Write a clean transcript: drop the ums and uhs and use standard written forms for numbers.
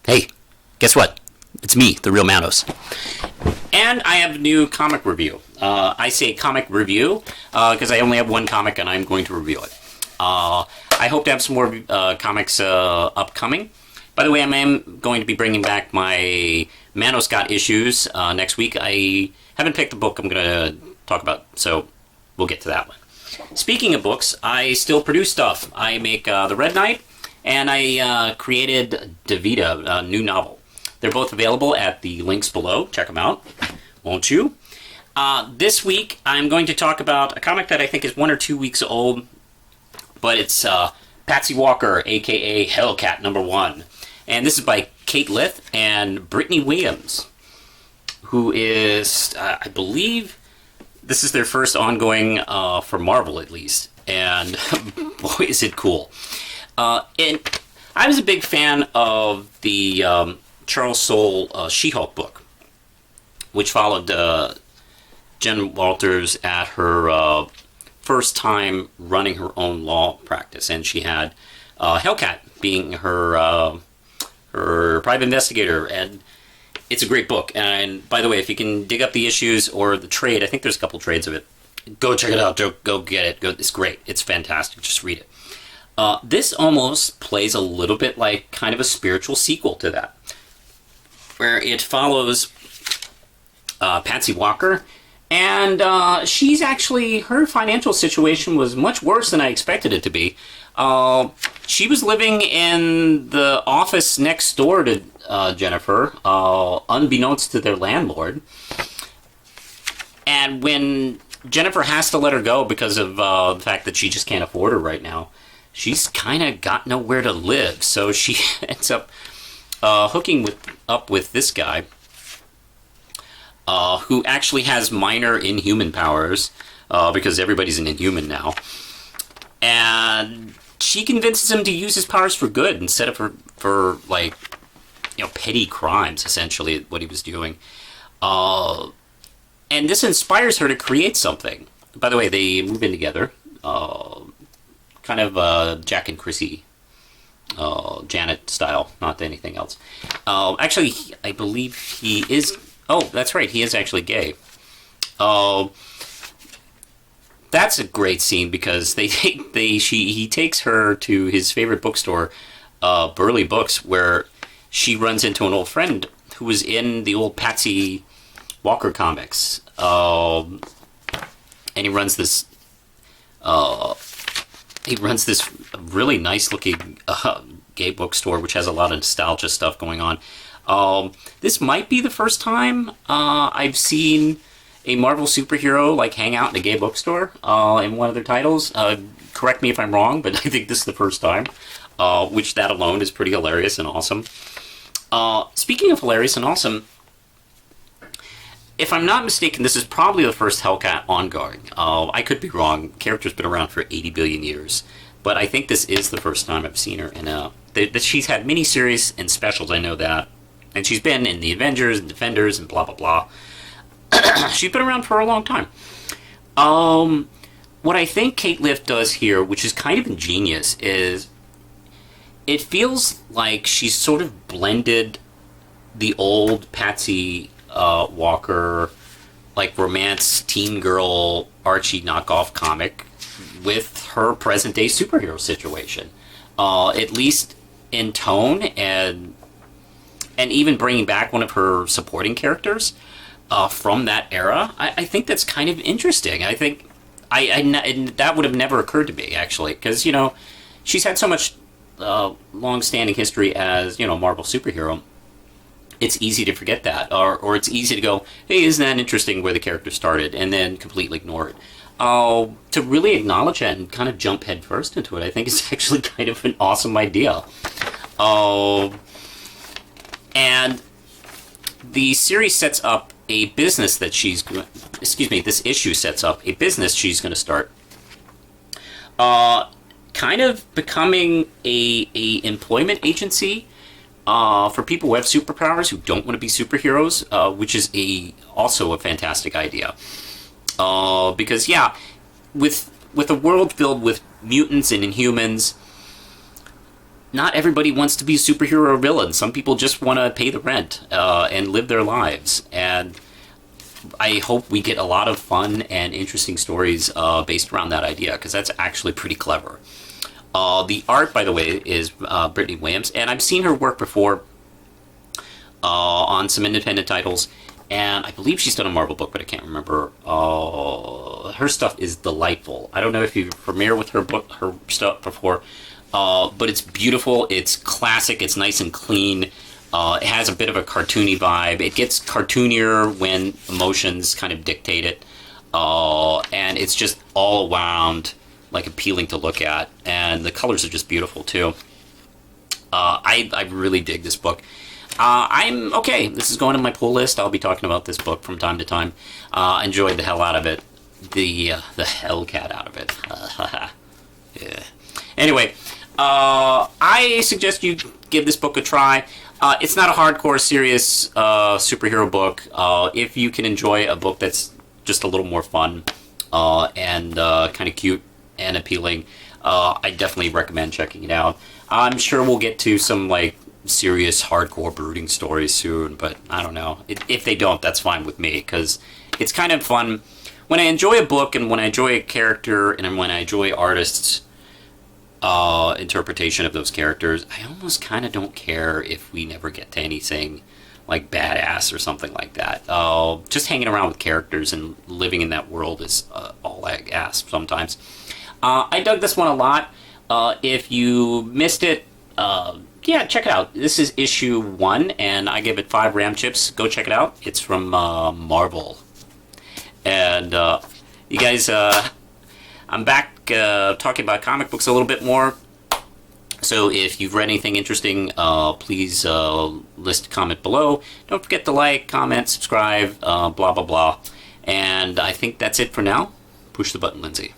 Hey, guess what? It's me, the real Manos. And I have a new comic review. I say comic review because I only have one comic and I'm going to review it. I hope to have some more comics upcoming. By the way, I am going to be bringing back my Manos Got issues next week. I haven't picked the book I'm going to talk about, so we'll get to that one. Speaking of books, I still produce stuff. I make The Red Knight, and I created Davida, a new novel. They're both available at the links below. Check them out, won't you? This week, I'm going to talk about a comic that I think is 1 or 2 weeks old, but it's Patsy Walker, a.k.a. Hellcat #1. And this is by Kate Lith and Brittany Williams, who is, I believe, this is their first ongoing for Marvel, at least. And boy, is it cool. And I was a big fan of the Charles Soule She-Hulk book, which followed Jen Walters at her first time running her own law practice. And she had Hellcat being her private investigator, and it's a great book. And by the way, if you can dig up the issues or the trade, I think there's a couple trades of it. Go check it out. Go get it. It's great. It's fantastic. Just read it. This almost plays a little bit like kind of a spiritual sequel to that, where it follows Patsy Walker, and she's actually, her financial situation was much worse than I expected it to be. She was living in the office next door to Jennifer, unbeknownst to their landlord. And when Jennifer has to let her go because of the fact that she just can't afford her right now, she's kind of got nowhere to live. So she ends up hooking up with this guy, who actually has minor inhuman powers, because everybody's an inhuman now. And she convinces him to use his powers for good instead of for like, petty crimes, essentially, what he was doing. And this inspires her to create something. By the way, they move in together. Kind of Jack and Chrissy, Janet style, not anything else. Actually, I believe he is... Oh, that's right, he is actually gay. That's a great scene because he takes her to his favorite bookstore, Burley Books, where she runs into an old friend who was in the old Patsy Walker comics. And he runs this really nice looking gay bookstore, which has a lot of nostalgia stuff going on. This might be the first time I've seen a Marvel superhero hang out in a gay bookstore in one of their titles. Correct me if I'm wrong, but I think this is the first time, which that alone is pretty hilarious and awesome. Speaking of hilarious and awesome, if I'm not mistaken, this is probably the first Hellcat ongoing. I could be wrong. The character's been around for 80 billion years, but I think this is the first time I've seen her in that she's had miniseries and specials, I know that. And she's been in the Avengers and Defenders and blah, blah, blah. She's been around for a long time. What I think Kate Lith does here, which is kind of ingenious, is it feels like she's sort of blended the old Patsy Walker, romance teen girl Archie knockoff comic with her present day superhero situation. At least in tone, and even bringing back one of her supporting characters from that era. I think that's kind of interesting. I think that would have never occurred to me, actually, because, she's had so much long-standing history as, Marvel superhero. It's easy to forget that, or it's easy to go, hey, isn't that interesting where the character started, and then completely ignore it. To really acknowledge that and kind of jump headfirst into it, I think is actually kind of an awesome idea. And the series sets up a business that this issue sets up a business she's going to start. Kind of becoming a employment agency for people who have superpowers who don't want to be superheroes, which is also a fantastic idea. Because, with a world filled with mutants and Inhumans, not everybody wants to be a superhero or villain. Some people just want to pay the rent and live their lives. And I hope we get a lot of fun and interesting stories based around that idea, because that's actually pretty clever. The art, by the way, is Brittany Williams, and I've seen her work before on some independent titles, and I believe she's done a Marvel book, but I can't remember. Her stuff is delightful. I don't know if you're familiar with her stuff before, but it's beautiful, it's classic, it's nice and clean. It has a bit of a cartoony vibe. It gets cartoonier when emotions kind of dictate it, and it's just all around like appealing to look at, and the colors are just beautiful too. I really dig this book. I'm okay. This is going on my pull list. I'll be talking about this book from time to time. Enjoyed the hell out of it. The Hellcat out of it. Yeah. Anyway, I suggest you give this book a try. It's not a hardcore, serious superhero book. If you can enjoy a book that's just a little more fun and kind of cute and appealing, I definitely recommend checking it out. I'm sure we'll get to some like serious, hardcore, brooding stories soon, but I don't know. If they don't, that's fine with me, because it's kind of fun. When I enjoy a book and when I enjoy a character and when I enjoy artists' interpretation of those characters, I almost kind of don't care if we never get to anything like badass or something like that. Just hanging around with characters and living in that world is all I ask sometimes. I dug this one a lot. If you missed it, yeah, check it out. This is issue 1, and I give it 5 RAM chips. Go check it out. It's from Marvel. And you guys, I'm back talking about comic books a little bit more. So if you've read anything interesting, please list a comment below. Don't forget to like, comment, subscribe, blah, blah, blah. And I think that's it for now. Push the button, Lindsay.